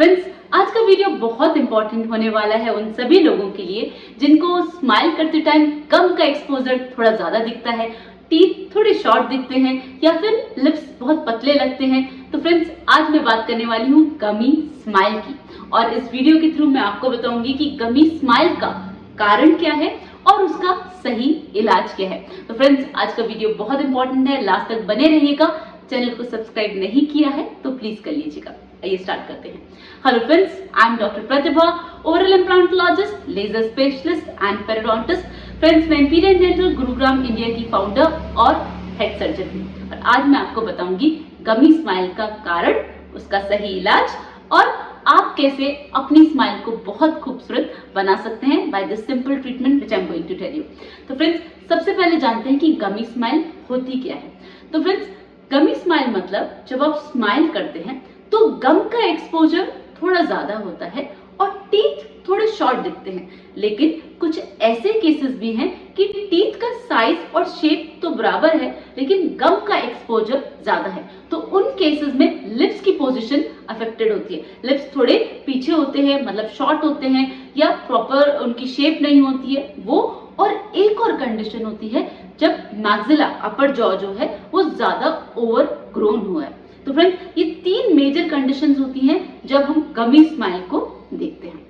Friends, आज का video बहुत इंपॉर्टेंट होने वाला है उन सभी लोगों के लिए जिनको स्माइल करते टाइम गम का एक्सपोजर थोड़ा ज्यादा दिखता है, टीथ थोड़े शॉर्ट दिखते हैं या फिर लिप्स बहुत पतले लगते हैं। तो फ्रेंड्स, आज मैं बात करने वाली हूँ गमी स्माइल की, और इस वीडियो के थ्रू मैं आपको बताऊंगी कि गमी स्माइल का कारण क्या है और उसका सही इलाज क्या है। तो फ्रेंड्स, आज का वीडियो बहुत इंपॉर्टेंट है, लास्ट तक बने रहिएगा। चैनल को सब्सक्राइब नहीं किया है तो प्लीज कर लीजिएगा। आइए स्टार्ट करते हैं। Hello friends, I am doctor Pratibha, oral implantologist, laser specialist and periodontist. Friends, मैं इंपीरियल डेंटल गुरुग्राम इंडिया की फाउंडर और हेड सर्जन हूँ, और आज मैं आपको बताऊंगी गमी स्माइल का कारण, उसका सही इलाज और आप कैसे अपनी स्माइल को बहुत खूबसूरत बना सकते हैं by this simple treatment which I am going to tell you. तो फ्रेंड्स, सबसे पहले जानते हैं कि गमी स्माइल होती क्या है। तो फ्रेंड्स, गमी स्माइल मतलब जब आप स्माइल करते हैं तो गम का एक्सपोजर थोड़ा ज्यादा होता है और टीथ थोड़े शॉर्ट दिखते हैं, लेकिन कुछ ऐसे केसेस भी हैं कि टीथ का साइज और शेप तो बराबर है लेकिन गम का एक्सपोजर ज्यादा है। तो उन केसेस में लिप्स की पोजीशन अफेक्टेड होती है। लिप्स थोड़े पीछे होते हैं, मतलब शॉर्ट होते हैं, या प्रॉपर उनकी शेप नहीं होती है वो। और एक और कंडीशन होती है जब मैक्सिला, अपर जॉ जो है वो ज्यादा ओवर ग्रोन हुआ है। तो फ्रेंड्स, ये तीन मेजर कंडीशंस होती हैं जब हम गमी स्माइल को देखते हैं।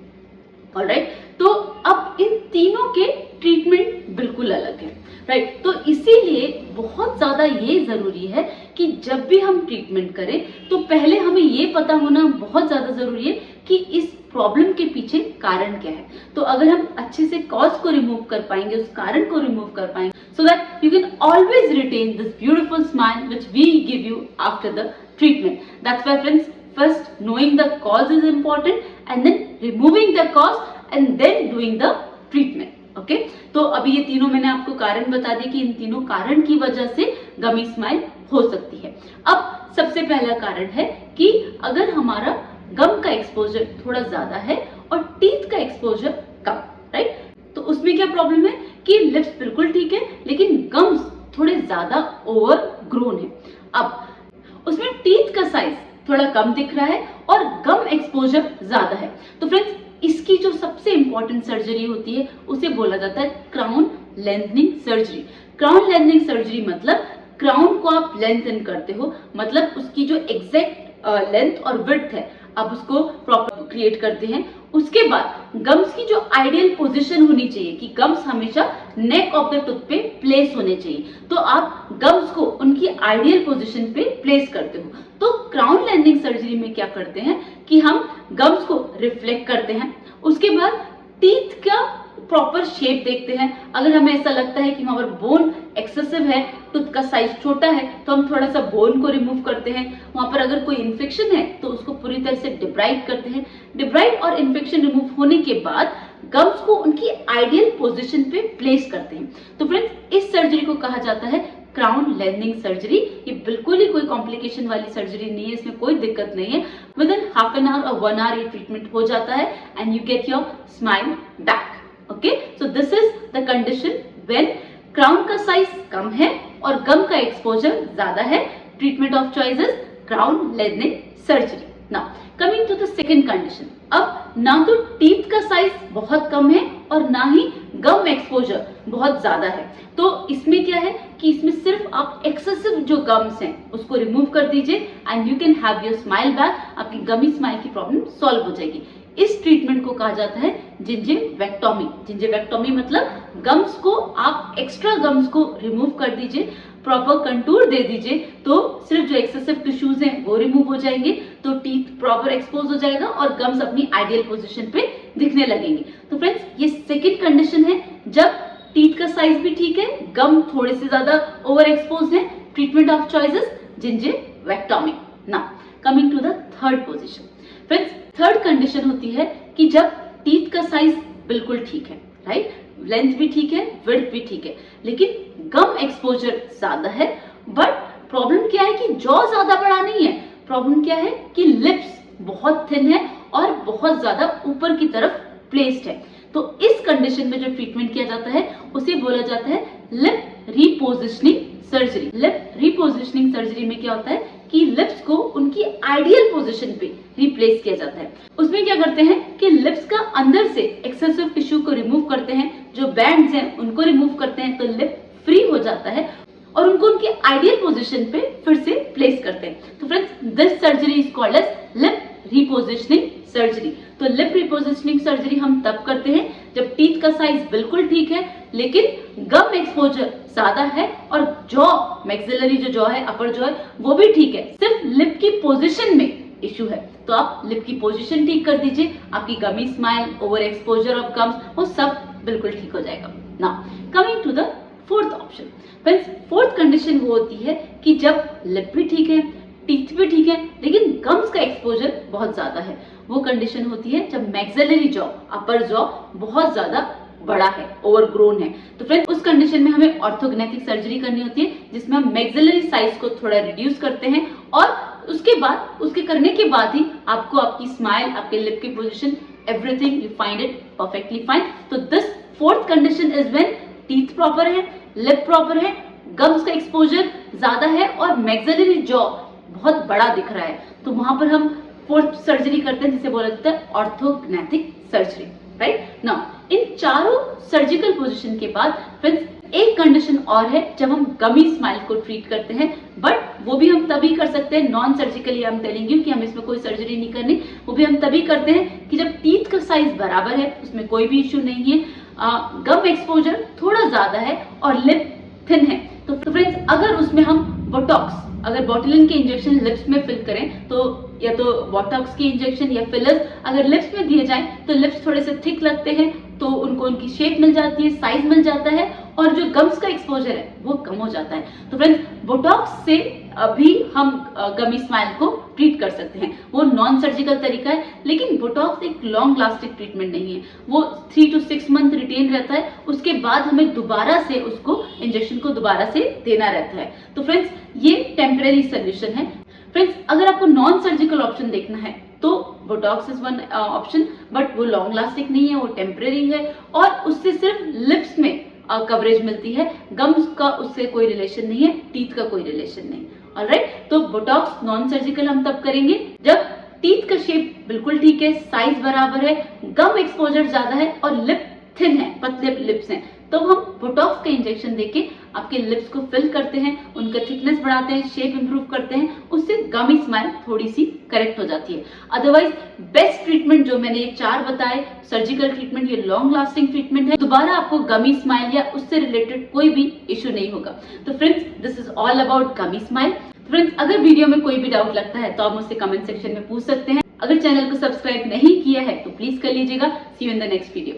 ऑलराइट, तो अब इन तीनों के ट्रीटमेंट बिल्कुल अलग है, राइट। तो इसीलिए बहुत ज्यादा ये जरूरी है कि जब भी हम ट्रीटमेंट करें तो पहले हमें ये पता होना बहुत ज्यादा जरूरी है कि इस प्रॉब्लम के पीछे कारण क्या है। तो अगर हम अच्छे से कॉज को रिमूव कर पाएंगे, उस कारण को रिमूव कर पाएंगे, so that you can always retain this beautiful smile which we give you after the treatment. That's why friends, first knowing the cause is important and then removing the cause and then doing the treatment. Okay, तो अभी ये तीनों मैंने आपको कारण बता दिए कि इन तीनों कारण की वजह से गमी स्माइल हो सकती है। अब सबसे पहला कारण है कि अगर हमारा गम का एक्सपोजर थोड़ा ज्यादा है और टीथ का एक्सपोजर कम, राइट। तो उसमें क्या प्रॉब्लम है कि लिप्स बिल्कुल ठीक है लेकिन गम्स थोड़े ज्यादा ओवर ग्रोन है। अब उसमें टीथ का साइज थोड़ा कम दिख रहा है और गम एक्सपोजर ज्यादा है। तो फ्रेंड्स, इसकी जो सबसे इंपॉर्टेंट सर्जरी होती है उसे बोला जाता है crown lengthening surgery. Crown lengthening surgery मतलब क्राउन को आप लेंथन करते हो, मतलब उसकी जो एग्जैक्ट लेंथ और विड्थ है आप उसको प्रॉपर क्रिएट करते हैं। उसके बाद गम्स की जो आइडियल पोजीशन होनी चाहिए कि गम्स हमेशा नेक ऑफ द टूथ पे प्लेस होने चाहिए, तो आप गम्स को उनकी आइडियल पोजीशन पे प्लेस करते हो। तो क्राउन लेंथनिंग सर्जरी में क्या करते हैं कि हम गम्स को रिफ्लेक्ट करते हैं, उसके बाद टीथ का प्रॉपर शेप देखते हैं। अगर हमें ऐसा लगता है कि वहां पर बोन एक्सेसिव है, टूथ का साइज छोटा है, तो हम थोड़ा सा बोन को रिमूव करते हैं। वहां पर अगर कोई इन्फेक्शन है तो उसको पूरी तरह से डिब्राइड करते हैं। डिब्राइड और इन्फेक्शन रिमूव होने के बाद गम्स को उनकी आइडियल पोजीशन पे प्लेस करते हैं। तो फ्रेंड्स, इस सर्जरी को कहा जाता है क्राउन लेंथनिंग सर्जरी। ये बिल्कुल ही कोई कॉम्प्लिकेशन वाली सर्जरी नहीं है, इसमें कोई दिक्कत नहीं है। Within half an hour और 1 आवर ये ट्रीटमेंट हो जाता है and you get your smile back. Okay, so this is the condition when crown का साइज कम है और गम का एक्सपोजर ज्यादा है। Treatment of choice is crown lengthening surgery. Now coming to the second condition, अब ना तो टीथ का साइज बहुत कम है और ना ही गम एक्सपोजर बहुत ज्यादा है। तो इसमें क्या है कि इसमें सिर्फ आप एक्सेसिव जो गम्स हैं उसको रिमूव कर दीजिए and you can have your smile back. आपकी गमी स्माइल की प्रॉब्लम सॉल्व हो जाएगी। इस ट्रीटमेंट को कहा जाता है जिंजिवेक्टोमी। जिंजिवेक्टोमी मतलब गम्स को आप एक्स्ट्रा गम्स को रिमूव कर दीजिए, प्रॉपर कंटूर दे दीजिए, तो सिर्फ जो एक्सेसिव टिश्यूज हैं वो रिमूव हो जाएंगे, तो टीथ प्रॉपर एक्सपोज हो जाएगा और गम्स अपनी आइडियल पोजीशन पे दिखने लगेंगे। तो फ्रेंड्स, ये सेकंड कंडीशन है जब टीथ का साइज भी ठीक है, गम थोड़े से ज्यादा ओवर एक्सपोज है। Treatment of choice is gingivectomy. Now coming to the third position. Friends, third condition होती है कि जब टीथ का साइज बिल्कुल ठीक है, राइट, लेंथ भी ठीक है, विड्थ भी ठीक है, लेकिन गम एक्सपोजर ज्यादा है। बट प्रॉब्लम क्या है कि जॉ ज्यादा बड़ा नहीं है, प्रॉब्लम क्या है कि लिप्स बहुत थिन है और बहुत ज्यादा ऊपर की तरफ प्लेस्ड है। तो इस कंडीशन में जो ट्रीटमेंट किया जाता है उसे बोला जाता है lip repositioning surgery. Lip repositioning surgery में क्या होता है कि लिप्स को उनकी आइडियल पोजीशन पे रिप्लेस किया जाता है। उसमें क्या करते हैं कि लिप्स का अंदर से एक्सेसिव टिश्यू को रिमूव करते हैं, जो बैंड्स हैं उनको रिमूव करते हैं, तो लिप फ्री हो जाता है और उनको उनकी आइडियल पोजीशन पे फिर से प्लेस करते हैं। तो friends, this surgery is called as lip repositioning surgery. तो लिप रिपोजिशनिंग सर्जरी हम तब करते हैं जब टीथ का साइज बिल्कुल ठीक है लेकिन गम एक्सपोजर ज्यादा है और जॉ, मैक्सिलरी जो जॉ है, अपर जॉ है, वो भी ठीक है, सिर्फ लिप की पोजीशन में इशू है। तो आप लिप की पोजीशन ठीक कर दीजिए, आपकी gummy smile, over exposure of gums, वो सब बिल्कुल ठीक हो जाएगा। Now coming to the fourth option. Friends, fourth condition वो होती है कि जब लिप भी ठीक है, टीथ भी ठीक है, लेकिन गम्स का एक्सपोजर बहुत ज्यादा है। वो कंडीशन होती है जब मैक्सिलरी जॉ, अपर जॉ बहुत ज्यादा बड़ा है, ओवरग्रोन है। तो फ्रेंड्स, उस कंडीशन में हमें ऑर्थोग्नेथिक सर्जरी करनी होती है, जिसमें हम मैक्सिलरी साइज को थोड़ा रिड्यूस करते हैं और उसके करने के बाद ही आपको आपकी स्माइल, आपके लिप की position, everything you find it perfectly fine. तो this fourth condition is when teeth proper है, लिप प्रॉपर है, गम्स का एक्सपोजर ज्यादा है और मैक्सिलरी जॉ बहुत बड़ा दिख रहा है, तो वहां पर हम फोर्थ सर्जरी करते हैं, जिसे बोला जाता है ऑर्थोग्नेथिक सर्जरी, राइट। नाउ इन चारों सर्जिकल पोजीशन के बाद फ्रेंड्स एक कंडीशन और है जब हम गमी स्माइल को ट्रीट करते हैं, बट वो भी हम तभी कर सकते हैं non surgically. I am telling you कि हम इसमें कोई सर्जरी नहीं करनी, वो भी हम तभी करते हैं कि जब टीथ का साइज बराबर है, उसमें कोई भी इश्यू नहीं है, गम एक्सपोजर थोड़ा ज्यादा है और लिप थिन है। तो फ्रेंड्स, अगर उसमें हम बोटॉक्स, अगर बोटुलिन के इंजेक्शन लिप्स में फिल करें, तो या तो बोटॉक्स की इंजेक्शन या फिलर्स अगर लिप्स में दिए जाएं तो लिप्स थोड़े से थिक लगते हैं, तो उनको उनकी शेप मिल जाती है, साइज मिल जाता है और जो गम्स का एक्सपोजर है वो कम हो जाता है। तो फ्रेंड्स, बोटॉक्स से भी हम गमी स्माइल को ट्रीट कर सकते हैं। वो नॉन सर्जिकल तरीका है, लेकिन बोटॉक्स एक लॉन्ग लास्टिंग ट्रीटमेंट नहीं है, वो 3 to 6 मंथ रिटेन रहता है, उसके बाद हमें दोबारा से उसको इंजेक्शन को दोबारा से देना रहता है। तो फ्रेंड्स, ये टेम्परेरी सोल्यूशन है। फ्रेंड्स, अगर आपको नॉन सर्जिकल ऑप्शन देखना है तो Botox is one option, but वो लॉन्ग लास्टिंग नहीं है, वो टेम्परेरी है और उससे सिर्फ लिप्स में कवरेज मिलती है, गम्स का उससे कोई रिलेशन नहीं है, टीथ का कोई रिलेशन नहीं। ऑलराइट, तो बोटॉक्स नॉन सर्जिकल हम तब करेंगे जब टीथ का शेप बिल्कुल ठीक है, साइज बराबर है, गम एक्सपोजर ज्यादा है और लिप थिन है, पतले लिप्स हैं, तो हम बोटॉक्स का इंजेक्शन देके आपके लिप्स को फिल करते हैं, उनका थिकनेस बढ़ाते हैं, शेप इंप्रूव करते हैं, उससे गमी स्माइल थोड़ी सी करेक्ट हो जाती है। अदरवाइज बेस्ट ट्रीटमेंट जो मैंने ये 4 बताए, सर्जिकल ट्रीटमेंट, ये लॉन्ग लास्टिंग ट्रीटमेंट है, दोबारा आपको गमी स्माइल या उससे रिलेटेड कोई भी इश्यू नहीं होगा। तो friends, this is all about gummy smile. Friends, अगर वीडियो में कोई भी डाउट लगता है तो आप मुझसे कमेंट सेक्शन में पूछ सकते हैं। अगर चैनल को सब्सक्राइब नहीं किया है तो प्लीज कर लीजिएगा। See you in the next video.